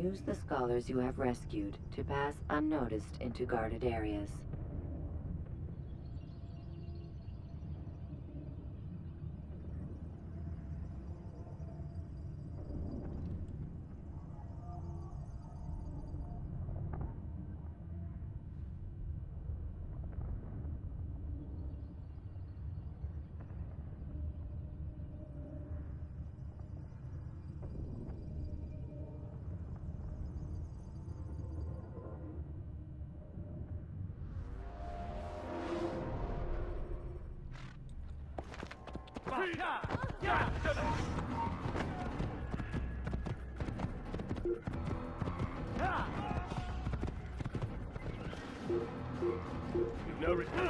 Use the scholars you have rescued to pass unnoticed into guarded areas. No return.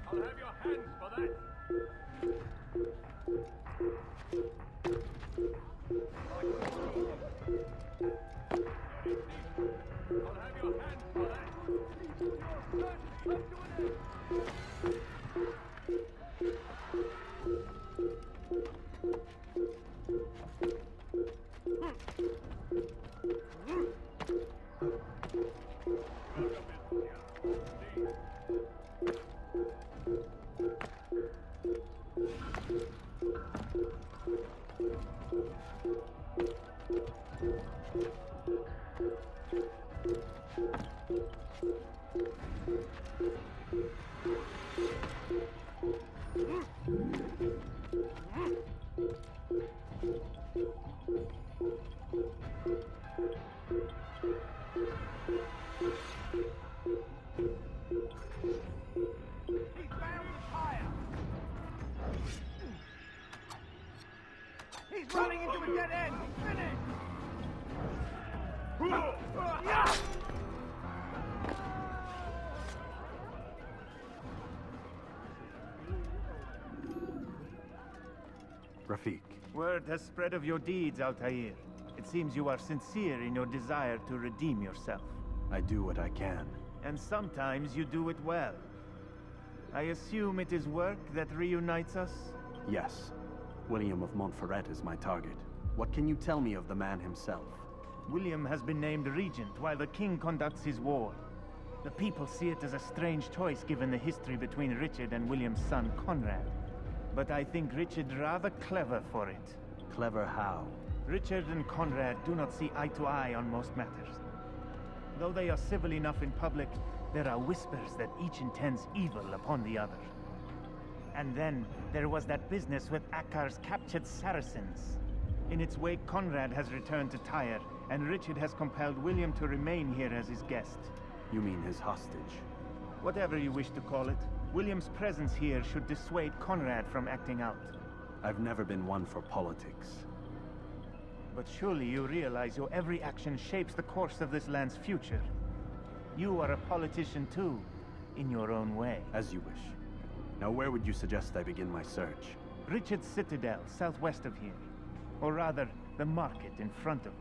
I'll have your hands for that. I'll have your hands for that. He's running into a dead end! Finish! Rafik. Word has spread of your deeds, Altair. It seems you are sincere in your desire to redeem yourself. I do what I can. And sometimes you do it well. I assume it is work that reunites us? Yes. William of Montferrat is my target. What can you tell me of the man himself? William has been named regent while the king conducts his war. The people see it as a strange choice given the history between Richard and William's son Conrad. But I think Richard rather clever for it. Clever how? Richard and Conrad do not see eye to eye on most matters. Though they are civil enough in public, there are whispers that each intends evil upon the other. And then, there was that business with Akkar's captured Saracens. In its wake, Conrad has returned to Tyre, and Richard has compelled William to remain here as his guest. You mean his hostage? Whatever you wish to call it, William's presence here should dissuade Conrad from acting out. I've never been one for politics. But surely you realize your every action shapes the course of this land's future. You are a politician too, in your own way. As you wish. Now where would you suggest I begin my search? Richard's Citadel, southwest of here. Or rather, the market in front of it.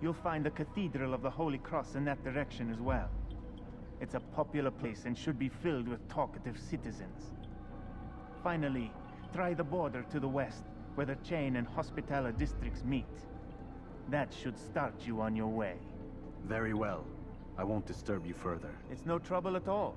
You'll find the Cathedral of the Holy Cross in that direction as well. It's a popular place and should be filled with talkative citizens. Finally, try the border to the west, where the Chain and Hospitaller districts meet. That should start you on your way. Very well. I won't disturb you further. It's no trouble at all.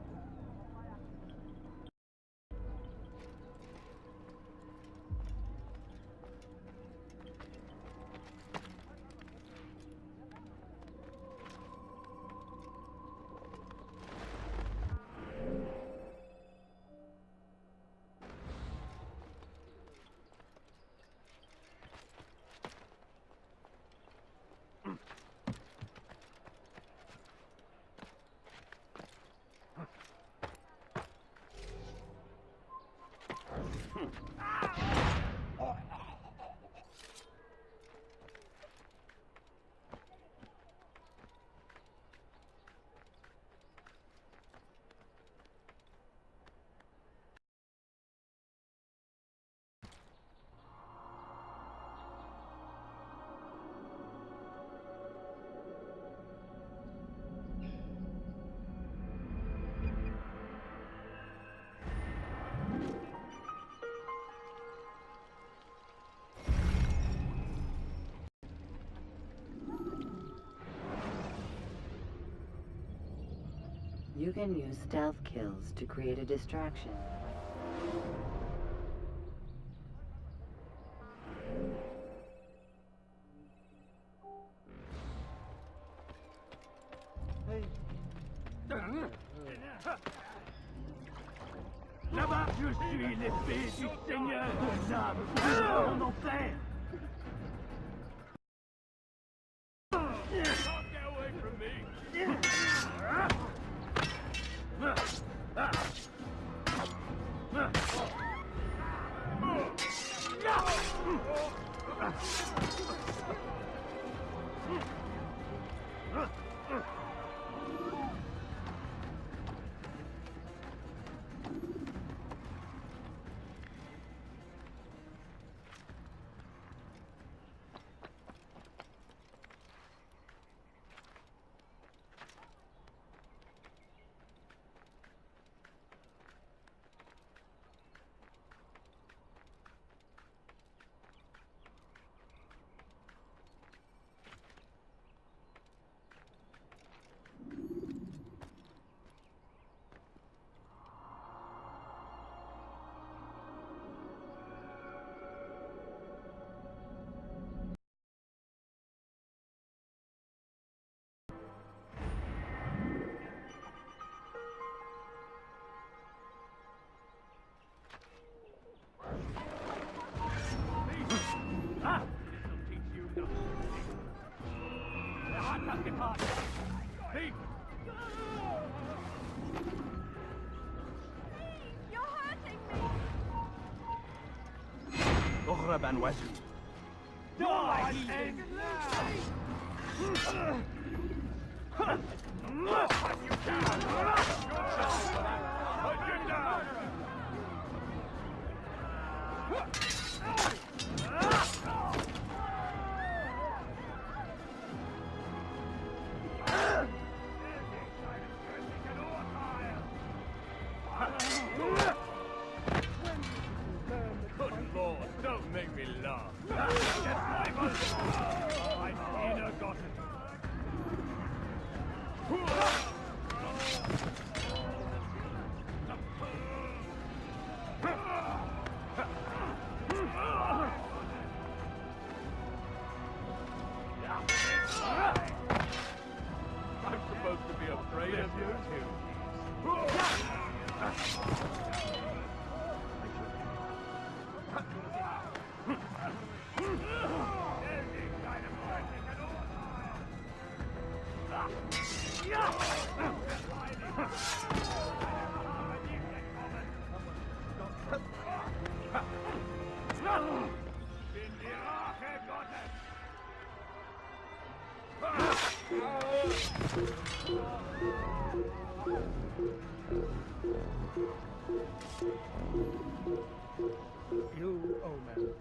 You can use stealth kills to create a distraction. Là-bas, je suis l'épée du Seigneur des âmes, mon enfer. Can't get away from me. اغرب عن وجهي. Die, heathen! Good Lord, don't make me laugh. I've inner gotten. I'm supposed to be afraid of you too. You omen.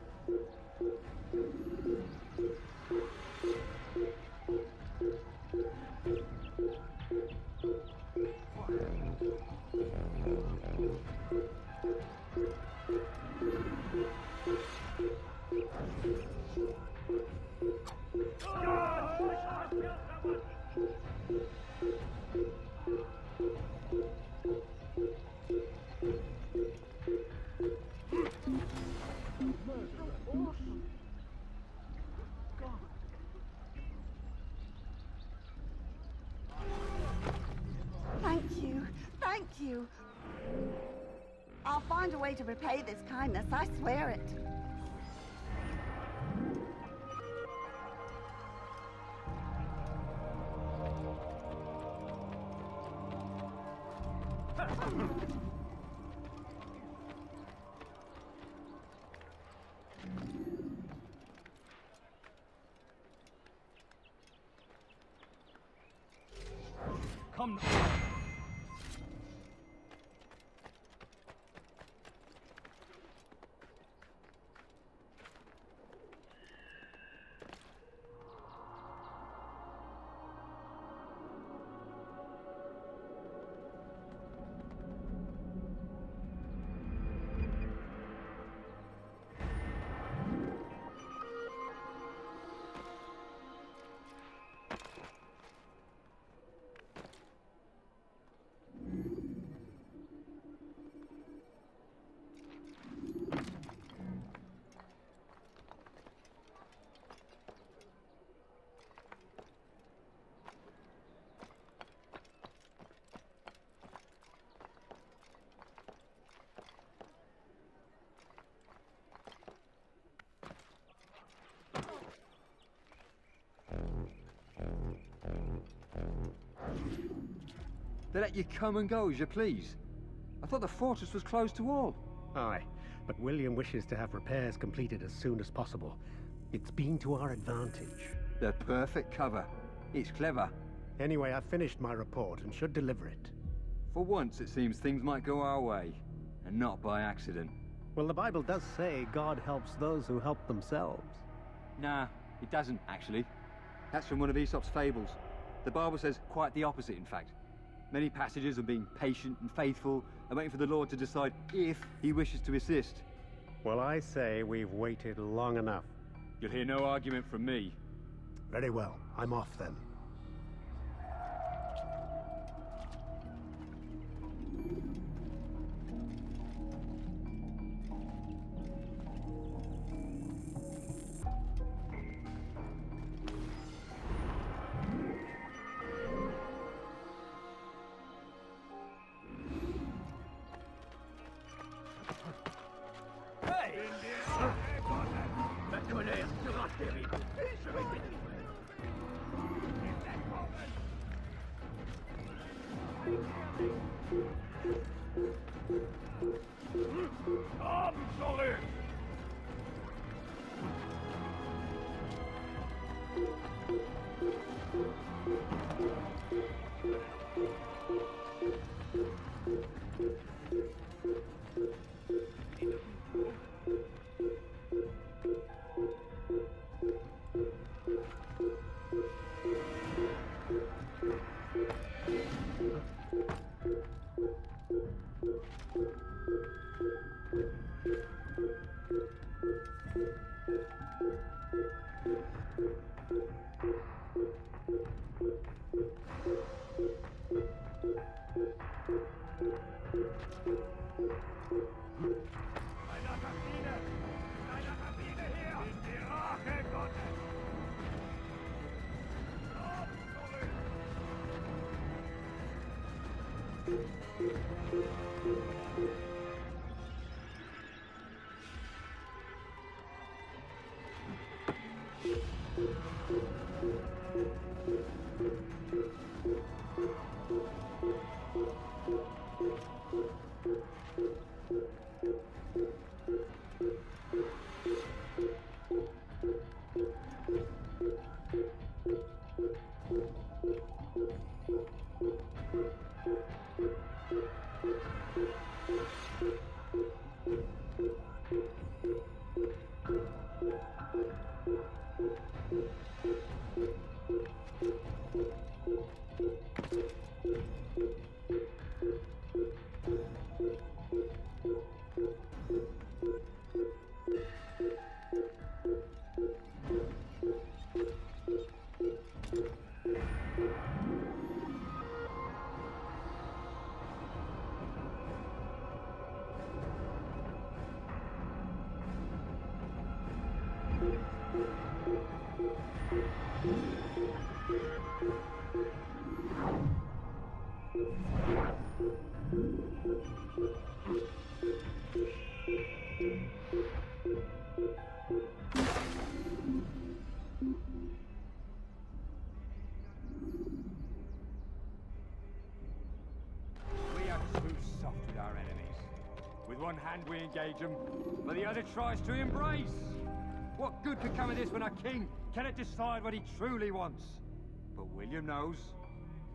Thank you. I'll find a way to repay this kindness, I swear it. Come. They let you come and go as you please. I thought the fortress was closed to all. Aye, but William wishes to have repairs completed as soon as possible. It's been to our advantage. The perfect cover. It's clever. Anyway, I've finished my report and should deliver it. For once, it seems things might go our way, and not by accident. Well, the Bible does say God helps those who help themselves. Nah, it doesn't, actually. That's from one of Aesop's fables. The Bible says quite the opposite, in fact. Many passages of being patient and faithful and waiting for the Lord to decide if he wishes to assist. Well, I say we've waited long enough. You'll hear no argument from me. Very well. I'm off then. We are too soft with our enemies. With one hand we engage them, but the other tries to embrace. What good could come of this when our king cannot decide what he truly wants? But William knows.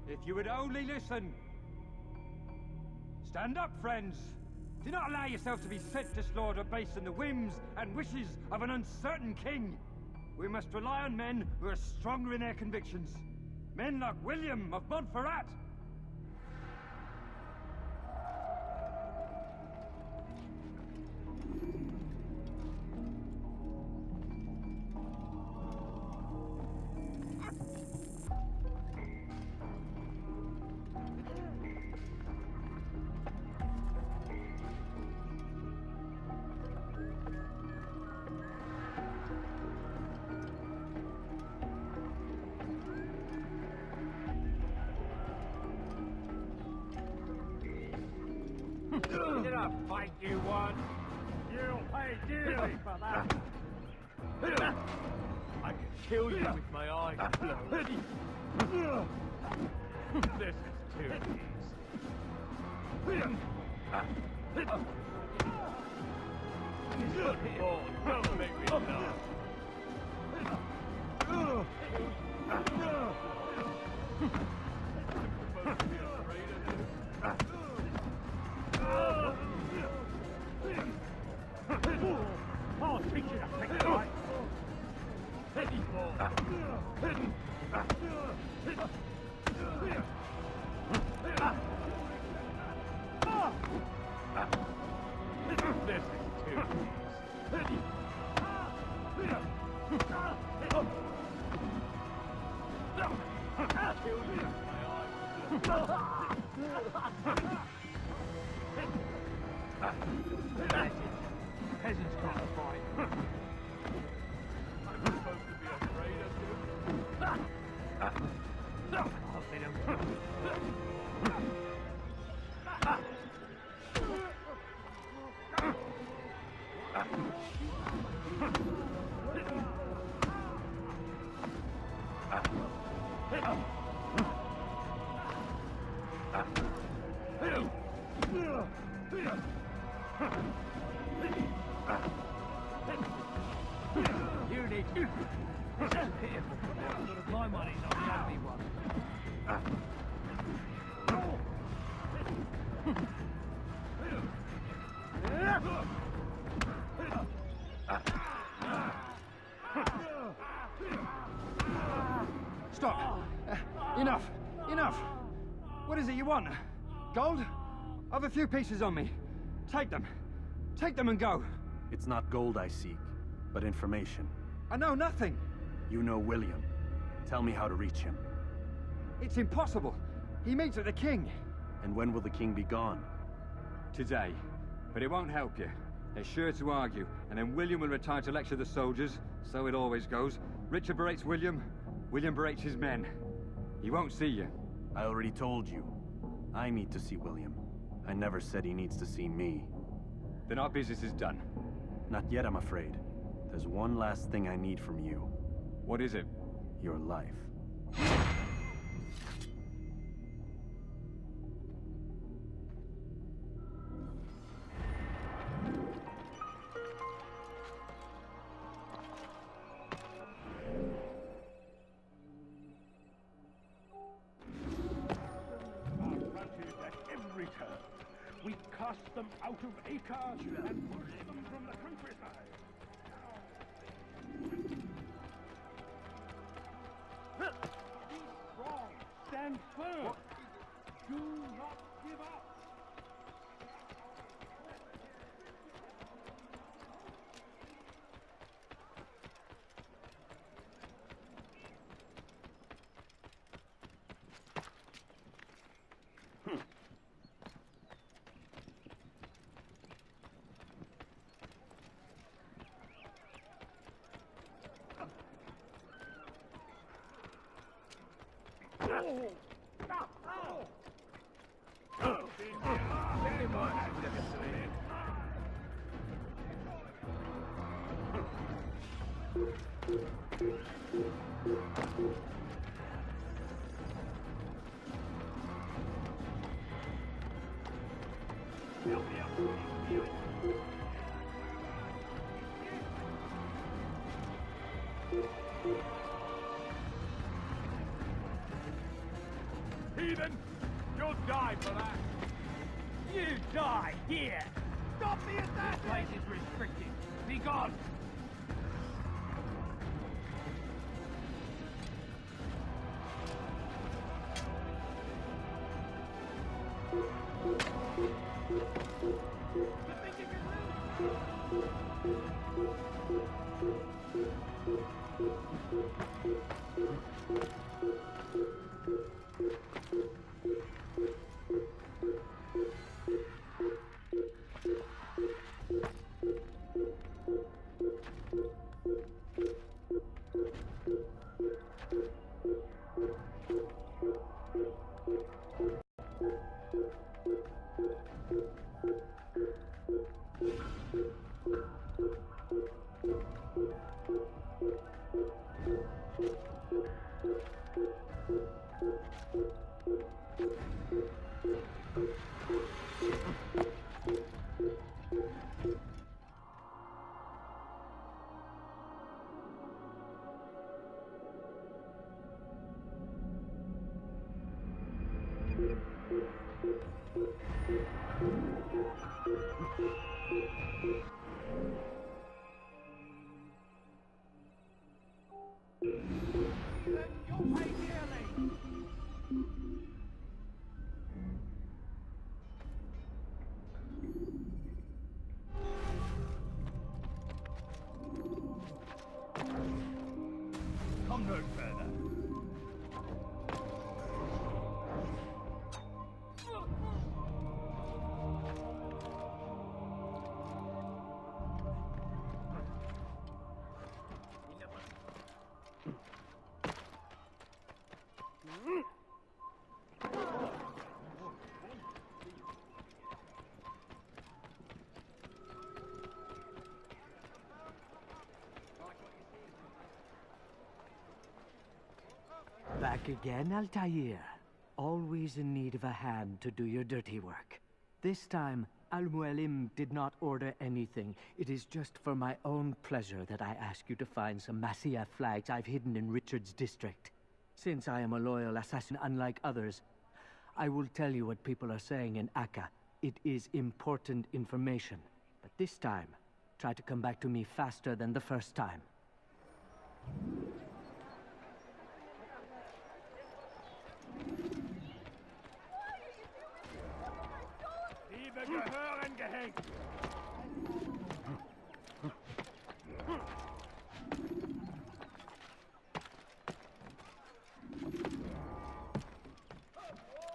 If you would only listen. Stand up, friends. Do not allow yourselves to be sent to slaughter based on the whims and wishes of an uncertain king. We must rely on men who are stronger in their convictions. Men like William of Montferrat. Did I fight you once? You'll pay dearly for that. I can kill you with my eyes closed. This is too easy. Oh, don't make me laugh. I'll teach you to take it right. This is too easy. I'll kill you. Peasants can't fight. I'm supposed to be afraid of you. I'll let him. You need to. My money's on the ugly one. Stop! Enough! Enough! What is it you want? Gold? I've a few pieces on me. Take them. Take them and go. It's not gold I seek, but information. I know nothing. You know William. Tell me how to reach him. It's impossible. He meets with the king. And when will the king be gone? Today. But it won't help you. They're sure to argue, and then William will retire to lecture the soldiers. So it always goes. Richard berates William. William berates his men. He won't see you. I already told you. I need to see William. I never said he needs to see me. Then our business is done. Not yet, I'm afraid. There's one last thing I need from you. What is it? Your life. We cast them out of Acre and pushed them from the countryside. Be strong. Stand firm. Do not give up. Heathen! You'll die for that! You die here! Stop the attack! This place is restricted! Be gone! again, Altair. Always in need of a hand to do your dirty work. This time, Al-Mualim did not order anything. It is just for my own pleasure that I ask you to find some Masyaf flags I've hidden in Richard's district. Since I am a loyal assassin unlike others, I will tell you what people are saying in Akka. It is important information. But this time, try to come back to me faster than the first time. Liebe gehören gehängt!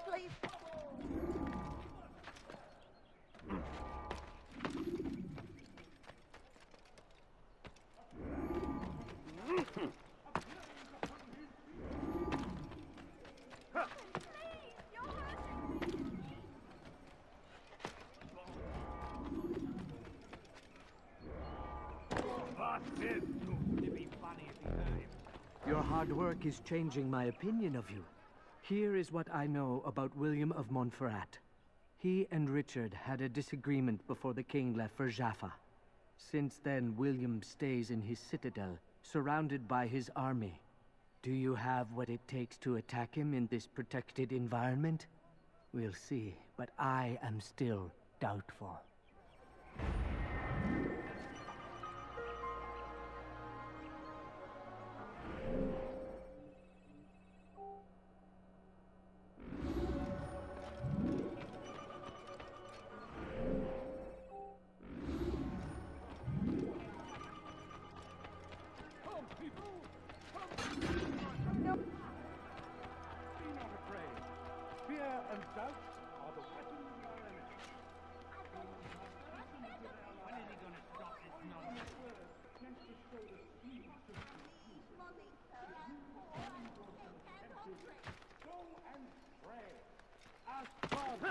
Please. Your hard work is changing my opinion of you. Here is what I know about William of Montferrat. He and Richard had a disagreement before the king left for Jaffa. Since then, William stays in his citadel, surrounded by his army. Do you have what it takes to attack him in this protected environment? We'll see, but I am still doubtful.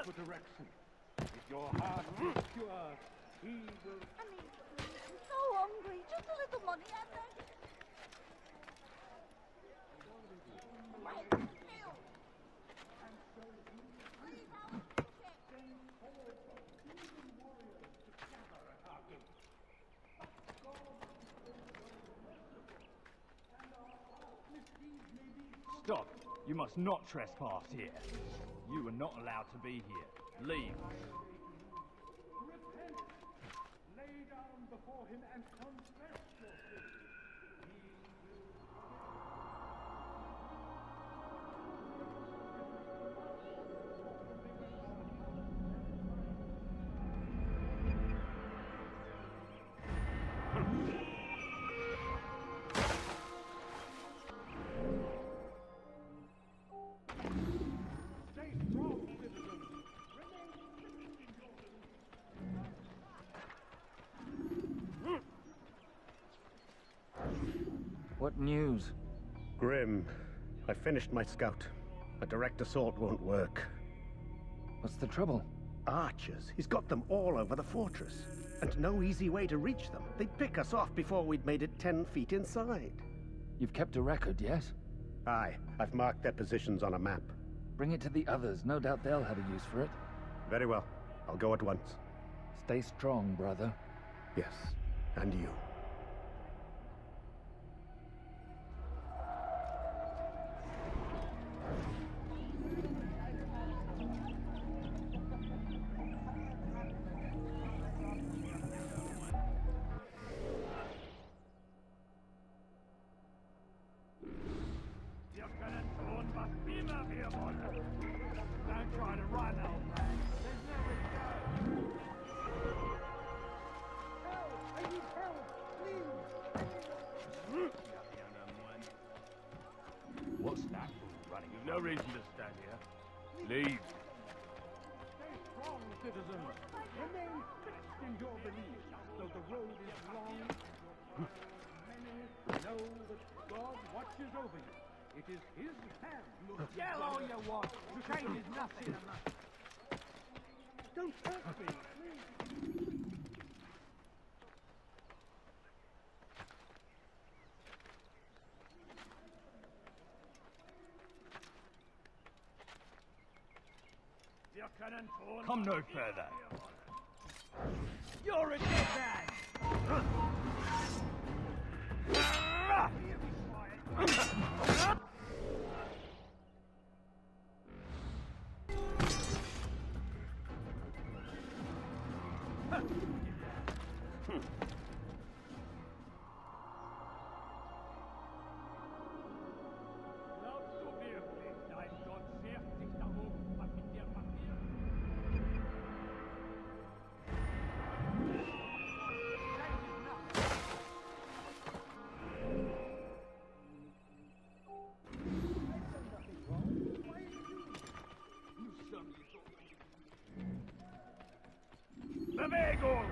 For direction. If your heart is pure, he will... I mean, please, I'm so hungry. Just a little money, and then... Wait, Bill! Please help me, Stop. You must not trespass here. You are not allowed to be here. Leave. Repent. Lay down before him and confess your sin. What news? Grim, I finished my scout. A direct assault won't work. What's the trouble? Archers. He's got them all over the fortress. And no easy way to reach them. They'd pick us off before we'd made it 10 feet inside. You've kept a record, yes? Aye, I've marked their positions on a map. Bring it to the others. No doubt they'll have a use for it. Very well. I'll go at once. Stay strong, brother. Yes, and you. Don't try to run, old man. There's nowhere to go. Help! I need help! Please! What's that for running? You've no reason to stand here. Leave. Stay strong, citizens. Remain fixed in your beliefs, though the road is long. Many know that God watches over you. It is his hand. Yell all you want. Change is nothing. Don't hurt me, please. Come no further. You're a dead man! Bewegung!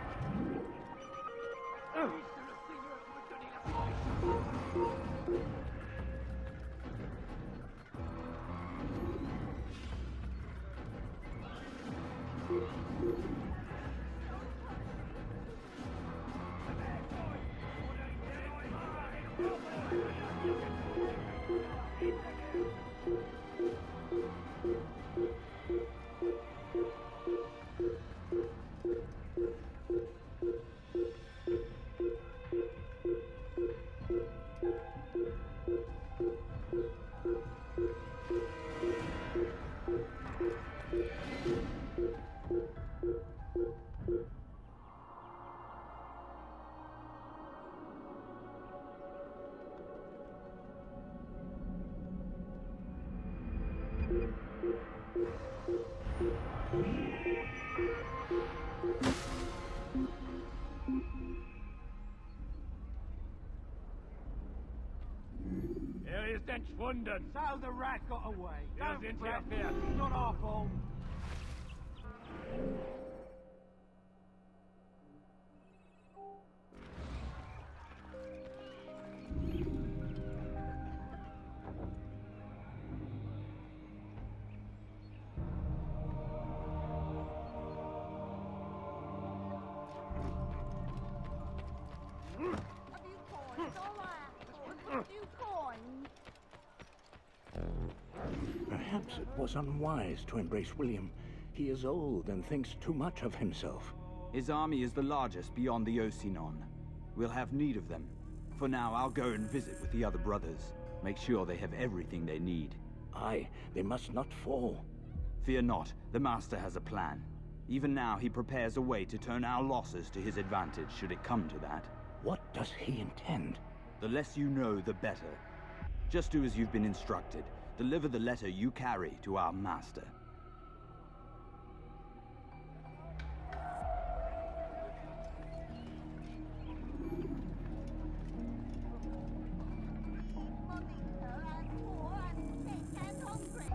Er ist entschwunden. So the rat got away. Don't Don't fret, interfere. it's not our fault. A few coins, all I ask for. A few coins. Perhaps it was unwise to embrace William. He is old and thinks too much of himself. His army is the largest beyond the Ocinon. We'll have need of them. For now, I'll go and visit with the other brothers. Make sure they have everything they need. Aye, they must not fall. Fear not, the Master has a plan. Even now, he prepares a way to turn our losses to his advantage, should it come to that. What does he intend? The less you know, the better. Just do as you've been instructed. Deliver the letter you carry to our Master. Money, sir, I'm poor, I'm sick and hungry.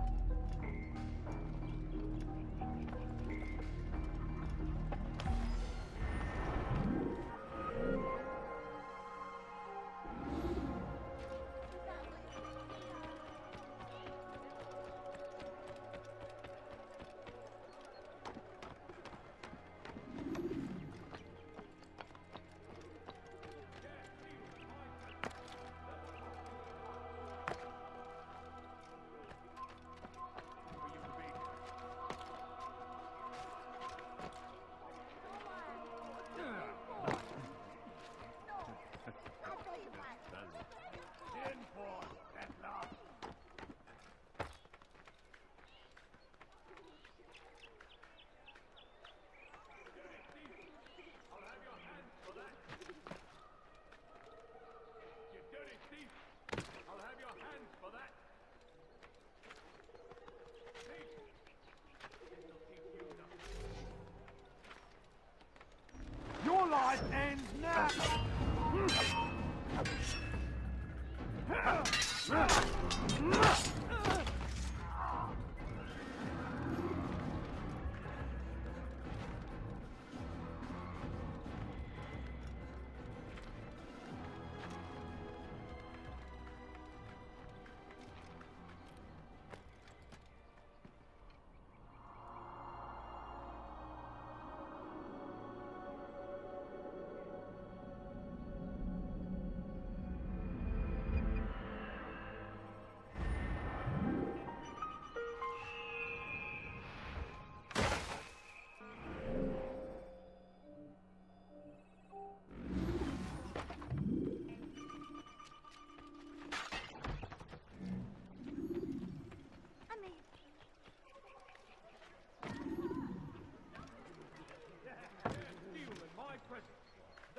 Your life ends now!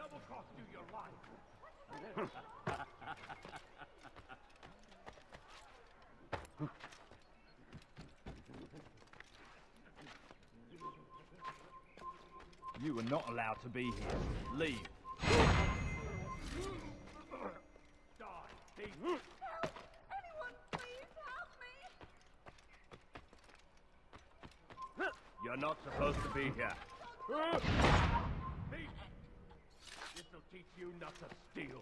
double cost you your life. You are not allowed to be here. Leave. Die, thief. Help! Anyone, please help me! You're not supposed to be here. Thief! This'll teach you not to steal.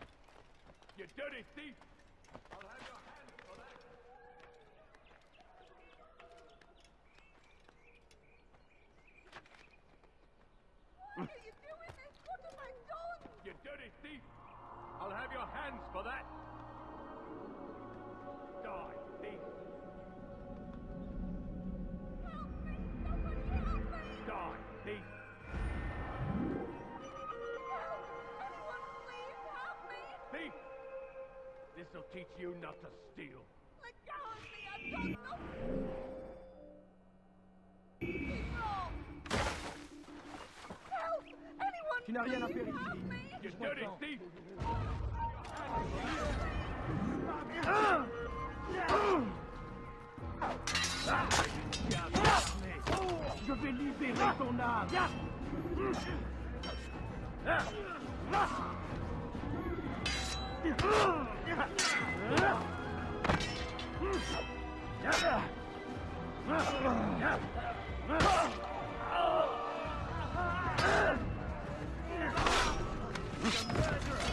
You dirty thief! I'll have your hands for that. Why are you doing this? What have I done? You dirty thief! I'll have your hands for that! Die, thief! Help me! Somebody help me! Die, thief! Help! Anyone, please help me! Thief! This'll teach you not to steal. Let go of me! I've done nothing! Keep wrong! Help! Anyone, Tu n'as rien à please faire help ici. me! You dirty thief! Je vais libérer ton âme.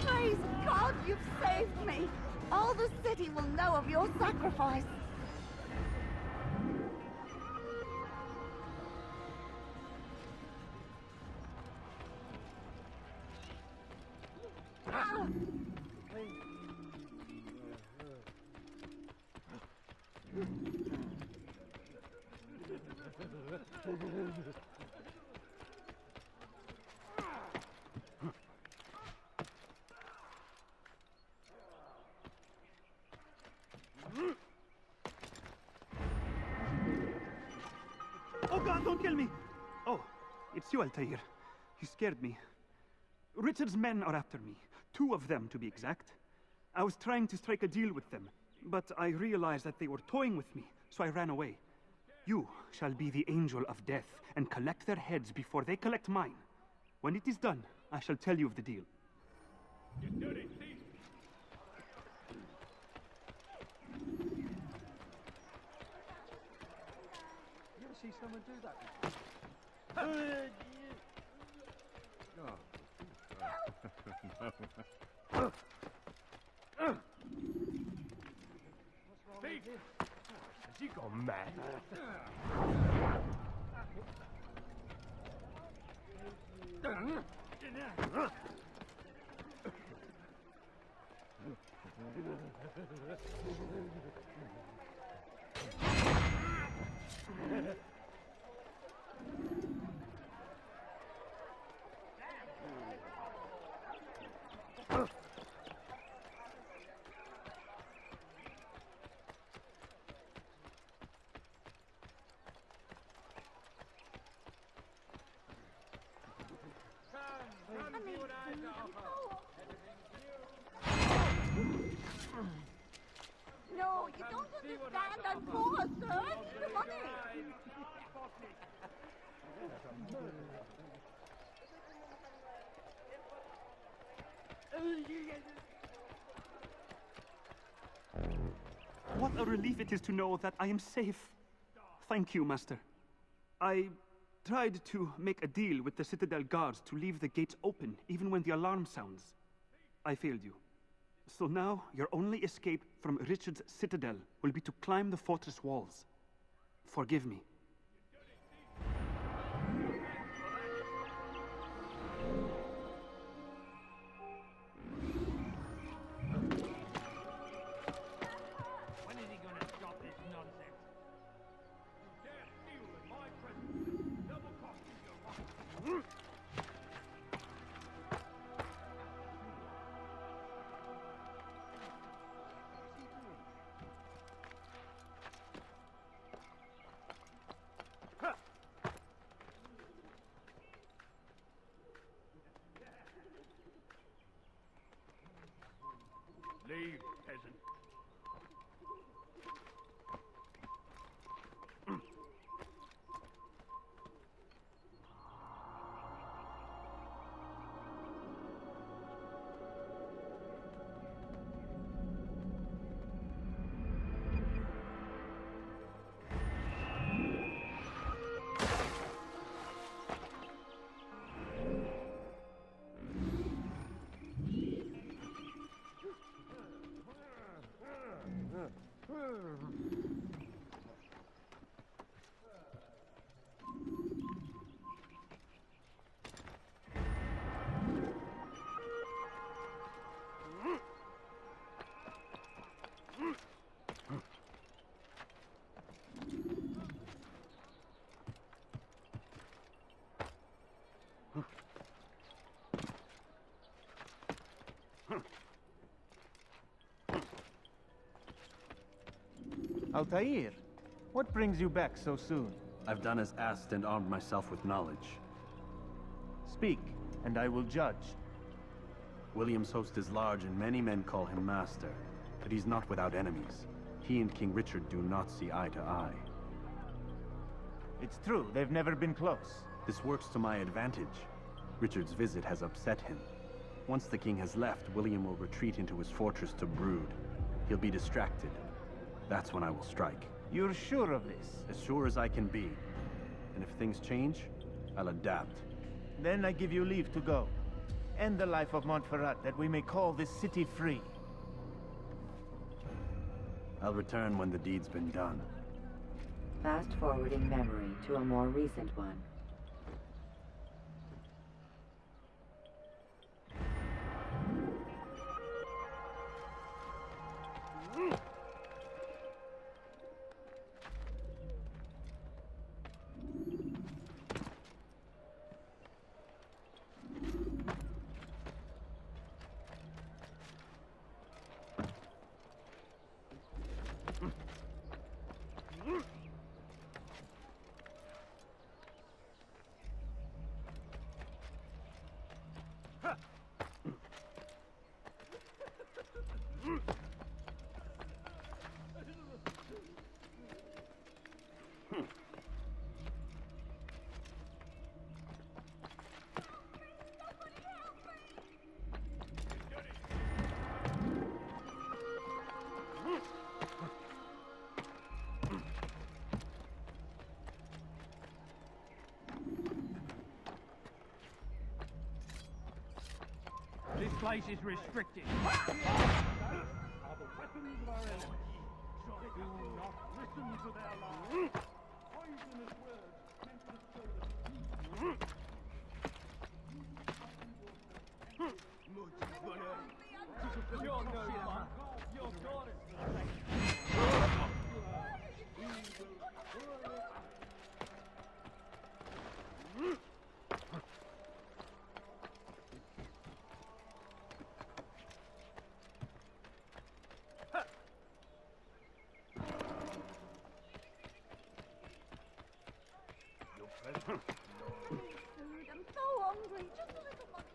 Praise God, you've saved me! All the city will know of your sacrifice. Ah! Oh God, don't kill me! Oh, it's you, Altair. You scared me. Richard's men are after me. 2 of them, to be exact. I was trying to strike a deal with them, but I realized that they were toying with me, so I ran away. You shall be the angel of death and collect their heads before they collect mine. When it is done, I shall tell you of the deal. You dirty thief! You ever see someone do that? Thief! Has he gone mad? No, you don't understand. I'm poor, sir. I need the money. What a relief it is to know that I am safe. Thank you, Master. I tried to make a deal with the Citadel guards to leave the gates open, even when the alarm sounds. I failed you. So now, your only escape from Richard's Citadel will be to climb the fortress walls. Forgive me. When is he gonna stop this nonsense? You dare steal in my presence? Double cost you your life. Leave, peasant. Altair, what brings you back so soon? I've done as asked and armed myself with knowledge. Speak, and I will judge. William's host is large, and many men call him master. But he's not without enemies. He and King Richard do not see eye to eye. It's true, they've never been close. This works to my advantage. Richard's visit has upset him. Once the king has left, William will retreat into his fortress to brood. He'll be distracted. That's when I will strike. You're sure of this? As sure as I can be. And if things change, I'll adapt. Then I give you leave to go. End the life of Montferrat, that we may call this city free. I'll return when the deed's been done. Fast-forwarding memory to a more recent one. This place is restricted. Are the weapons of our enemies. Do not listen to their lies. Poisonous words meant to sow the You're no fun. Your God is I'm so hungry. Just a little money.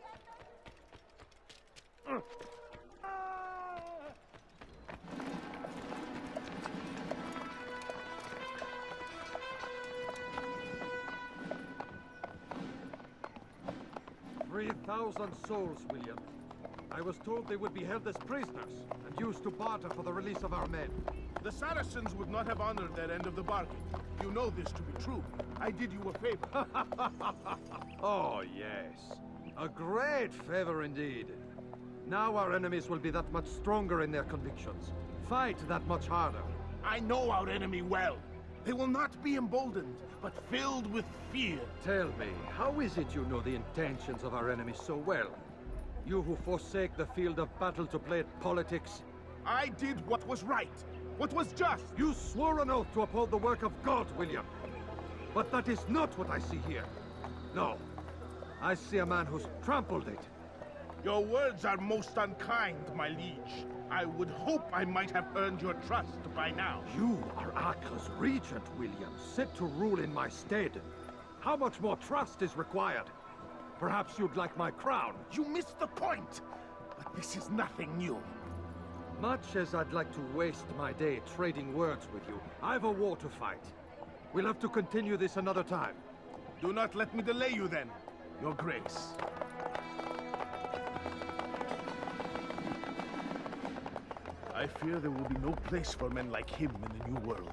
3,000 souls, William. I was told they would be held as prisoners and used to barter for the release of our men. The Saracens would not have honored their end of the bargain. You know this to be true. I did you a favor. Oh, yes. A great favor indeed. Now our enemies will be that much stronger in their convictions. Fight that much harder. I know our enemy well. They will not be emboldened, but filled with fear. Tell me, how is it you know the intentions of our enemies so well? You who forsake the field of battle to play at politics? I did what was right, what was just. You swore an oath to uphold the work of God, William. But that is not what I see here. No. I see a man who's trampled it. Your words are most unkind, my liege. I would hope I might have earned your trust by now. You are Acre's regent, William, set to rule in my stead. How much more trust is required? Perhaps you'd like my crown. You missed the point. But this is nothing new. Much as I'd like to waste my day trading words with you, I've a war to fight. We'll have to continue this another time. Do not let me delay you then, Your Grace. I fear there will be no place for men like him in the New World.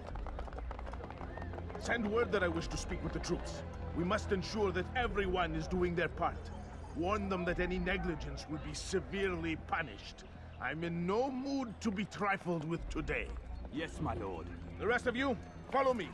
Send word that I wish to speak with the troops. We must ensure that everyone is doing their part. Warn them that any negligence will be severely punished. I'm in no mood to be trifled with today. Yes, my lord. The rest of you, follow me.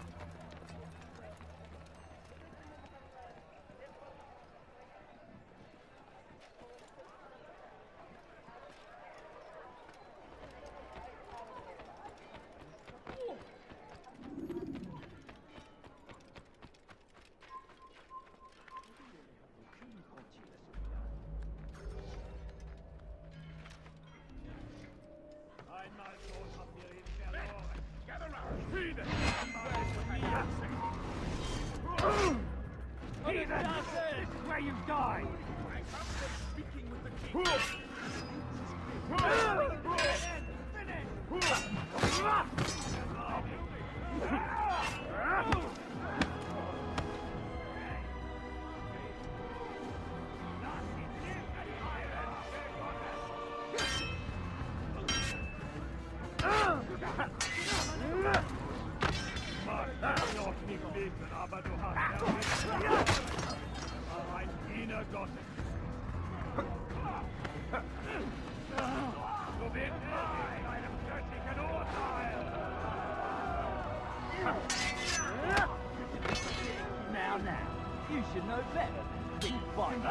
You should know better. Big fight.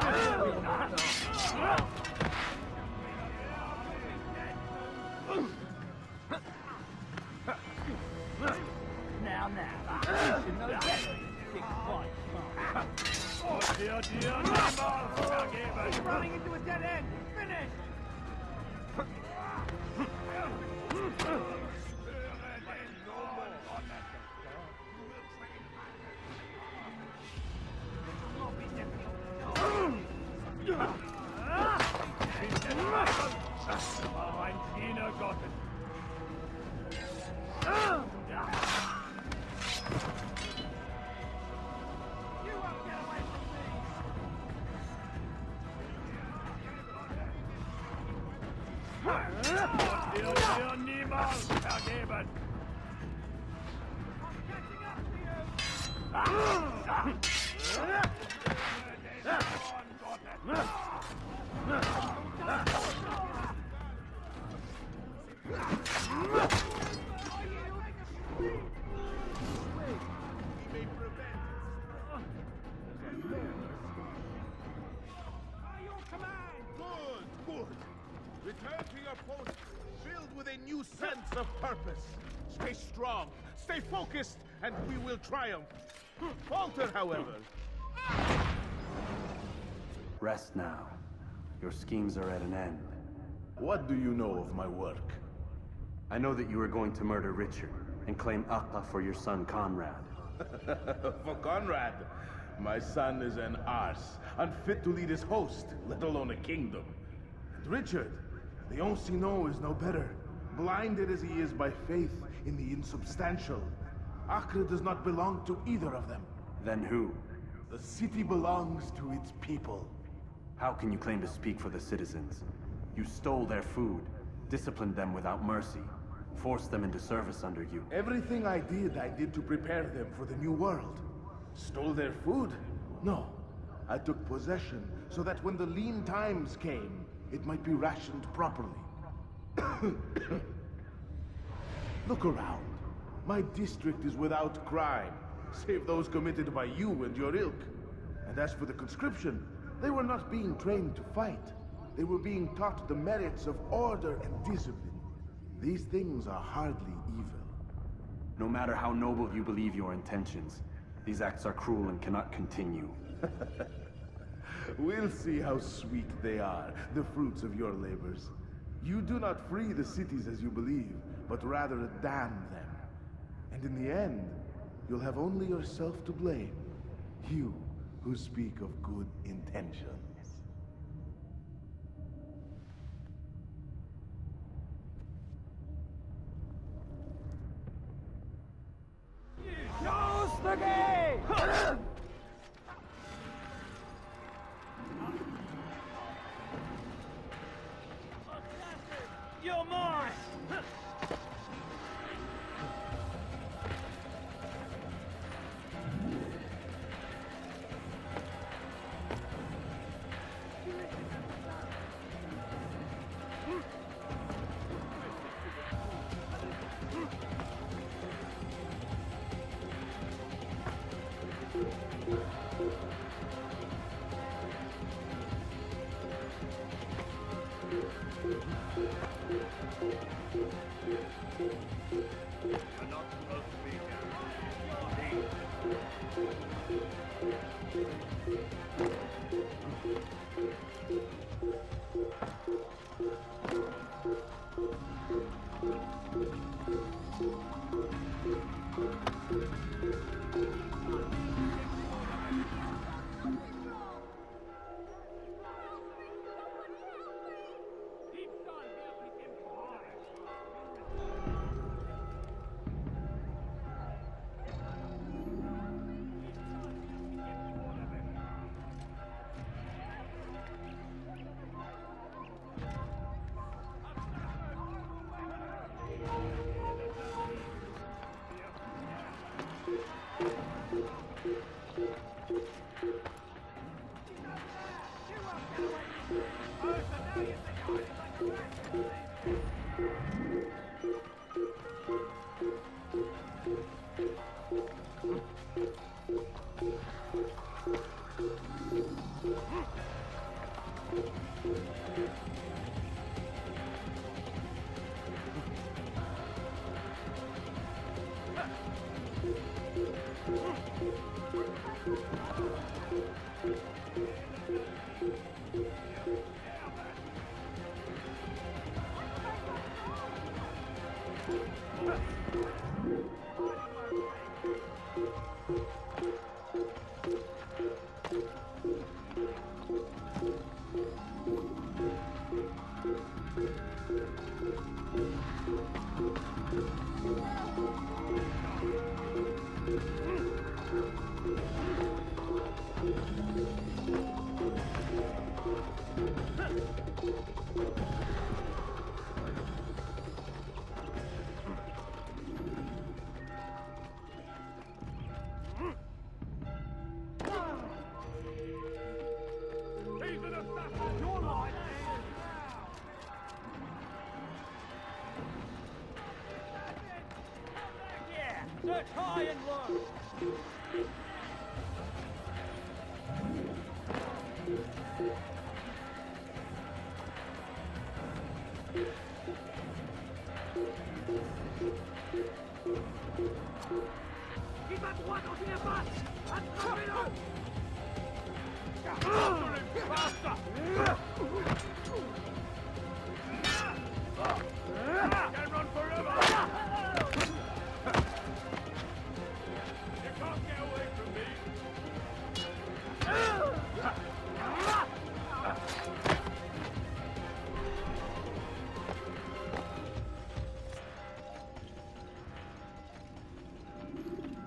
Now, you should know better. Big fight. Oh dear, Neymar! Running into a dead end. Finish! Good. Return to your post, filled with a new sense of purpose. Stay strong, stay focused, and we will triumph. Falter, however. Rest now. Your schemes are at an end. What do you know of my work? I know that you are going to murder Richard and claim Acre for your son Conrad. For Conrad, my son is an arse, unfit to lead his host, let alone a kingdom. And Richard, the Oncino is no better, blinded as he is by faith in the insubstantial. Acre does not belong to either of them. Then who? The city belongs to its people. How can you claim to speak for the citizens? You stole their food, disciplined them without mercy, forced them into service under you. Everything I did to prepare them for the new world. Stole their food? No. I took possession so that when the lean times came, it might be rationed properly. Look around. My district is without crime, save those committed by you and your ilk. And as for the conscription, they were not being trained to fight. They were being taught the merits of order and discipline. These things are hardly evil. No matter how noble you believe your intentions, these acts are cruel and cannot continue. We'll see how sweet they are, the fruits of your labors. You do not free the cities as you believe, but rather damn them. And in the end, you'll have only yourself to blame. You who speak of good intentions. We're not supposed to be here. Search high and low! Il va droit dans une impasse! Attrapez-le! Basta! Can run forever! You can't get away from me!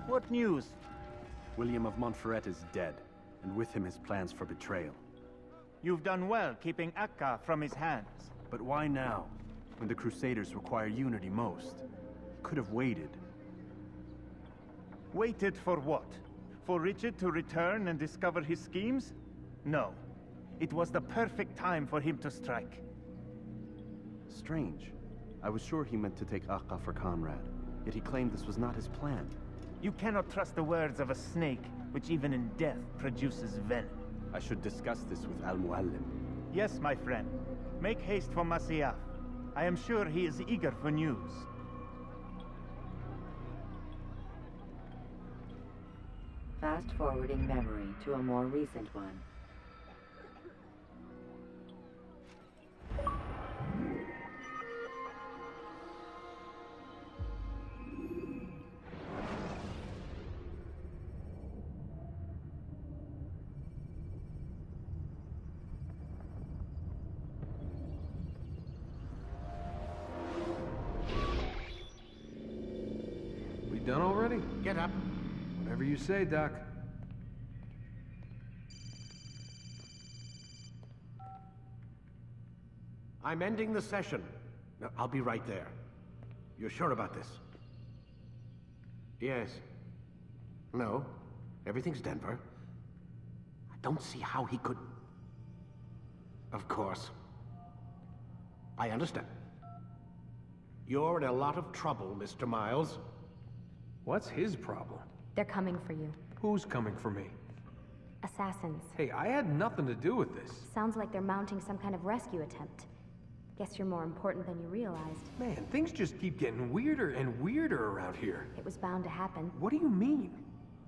What news? William of Montferrat is dead, and with him his plans for betrayal. You've done well keeping Akka from his hands. But why now, when the Crusaders require unity most? Could have waited. Waited for what? For Richard to return and discover his schemes? No. It was the perfect time for him to strike. Strange. I was sure he meant to take Akka for Conrad, yet he claimed this was not his plan. You cannot trust the words of a snake, which even in death produces venom. I should discuss this with Al-Muallim. Yes, my friend. Make haste for Masyaf. I am sure he is eager for news. Fast-forwarding memory to a more recent one. Done already? Get up. Whatever you say, Doc. I'm ending the session. No, I'll be right there. You're sure about this? Yes. No. Everything's Denver. I don't see how he could... Of course. I understand. You're in a lot of trouble, Mr. Miles. What's his problem? They're coming for you. Who's coming for me? Assassins. Hey, I had nothing to do with this. Sounds like they're mounting some kind of rescue attempt. Guess you're more important than you realized. Man, things just keep getting weirder and weirder around here. It was bound to happen. What do you mean?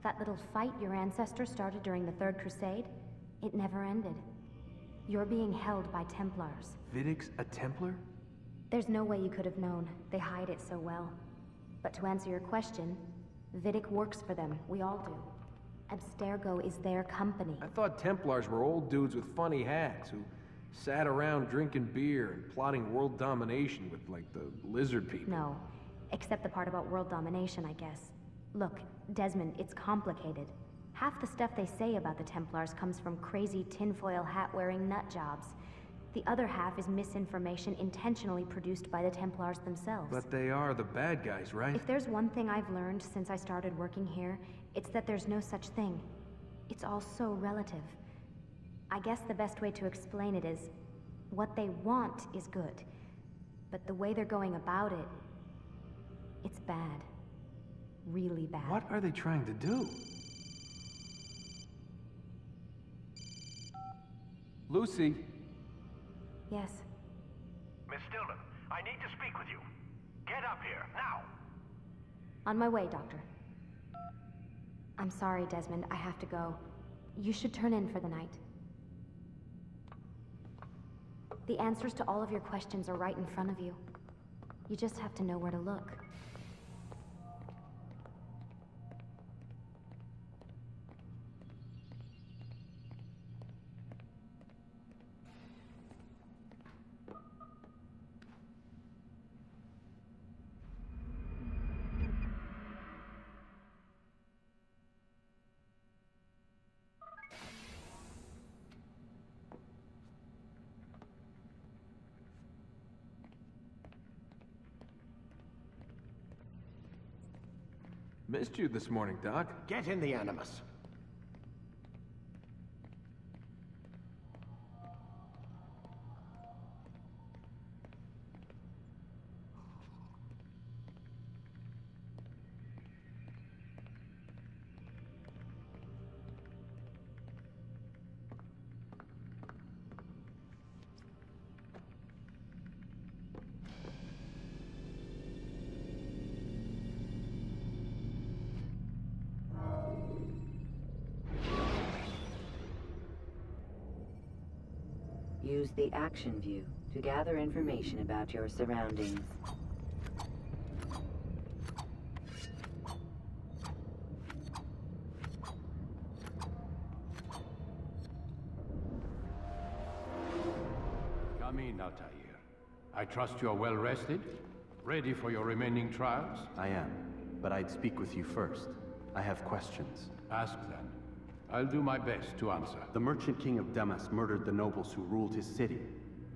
That little fight your ancestors started during the Third Crusade, it never ended. You're being held by Templars. Vidic's a Templar? There's no way you could have known. They hide it so well. But to answer your question, Vidic works for them. We all do. Abstergo is their company. I thought Templars were old dudes with funny hats who sat around drinking beer and plotting world domination with, like, the lizard people. No. Except the part about world domination, I guess. Look, Desmond, it's complicated. Half the stuff they say about the Templars comes from crazy tinfoil hat-wearing nut jobs. The other half is misinformation intentionally produced by the Templars themselves. But they are the bad guys, right? If there's one thing I've learned since I started working here, it's that there's no such thing. It's all so relative. I guess the best way to explain it is, what they want is good. But the way they're going about it, it's bad. Really bad. What are they trying to do? Lucy? Yes. Miss Stillman, I need to speak with you. Get up here, now! On my way, Doctor. I'm sorry, Desmond. I have to go. You should turn in for the night. The answers to all of your questions are right in front of you. You just have to know where to look. Missed you this morning, Doc. Get in the Animus. Use the action view to gather information about your surroundings. Come in, Altair. I trust you are well rested? Ready for your remaining trials? I am, but I'd speak with you first. I have questions. Ask then. I'll do my best to answer. The merchant king of Damas murdered the nobles who ruled his city.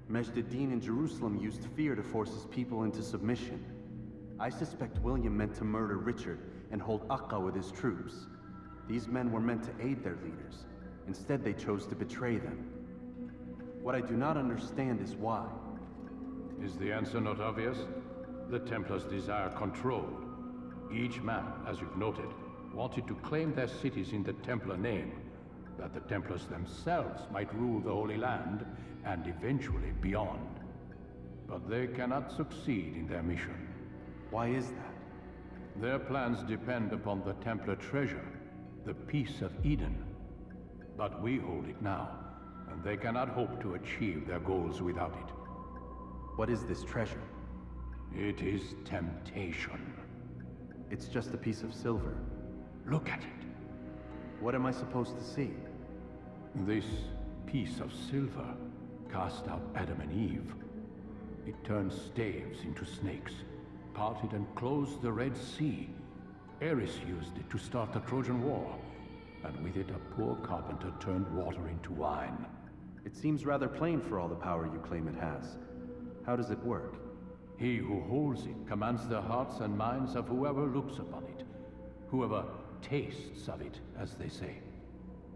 Majd-Addin in Jerusalem used fear to force his people into submission. I suspect William meant to murder Richard and hold Akka with his troops. These men were meant to aid their leaders. Instead, they chose to betray them. What I do not understand is why. Is the answer not obvious? The Templars desire control. Each man, as you've noted, wanted to claim their cities in the Templar name, that the Templars themselves might rule the Holy Land, and eventually beyond. But they cannot succeed in their mission. Why is that? Their plans depend upon the Templar treasure, the Peace of Eden. But we hold it now, and they cannot hope to achieve their goals without it. What is this treasure? It is temptation. It's just a piece of silver. Look at it. What am I supposed to see? This piece of silver cast out Adam and Eve. It turned staves into snakes, parted and closed the Red Sea. Ares used it to start the Trojan War, and with it a poor carpenter turned water into wine. It seems rather plain for all the power you claim it has. How does it work? He who holds it commands the hearts and minds of whoever looks upon it. Whoever tastes of it, as they say.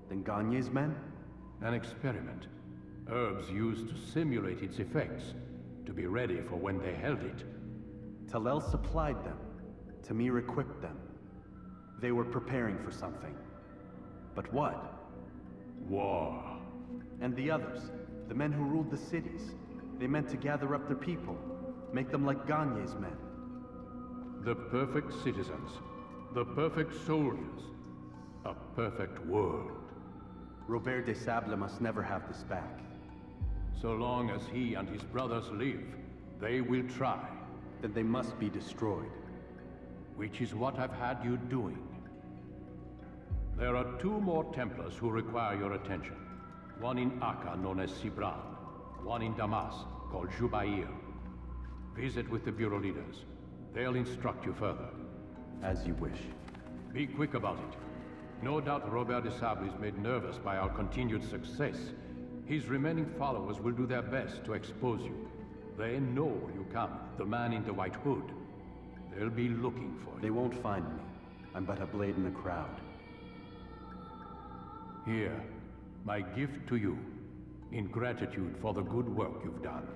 Then Gagne's men? An experiment. Herbs used to simulate its effects, to be ready for when they held it. Talel supplied them. Tamir equipped them. They were preparing for something. But what? War. And the others, the men who ruled the cities, They meant to gather up their people, make them like Gagne's men. The perfect citizens, the perfect soldiers, a perfect world. Robert de Sable must never have this back. So long as he and his brothers live, they will try. Then they must be destroyed. Which is what I've had you doing. There are 2 more Templars who require your attention. One in Acre, known as Sibran. One in Damas, called Jubair. Visit with the Bureau leaders. They'll instruct you further. As you wish. Be quick about it. No doubt Robert de Sable is made nervous by our continued success. His remaining followers will do their best to expose you. They know you come, the man in the white hood. They'll be looking for you. They won't find me. I'm but a blade in the crowd. Here, my gift to you, in gratitude for the good work you've done.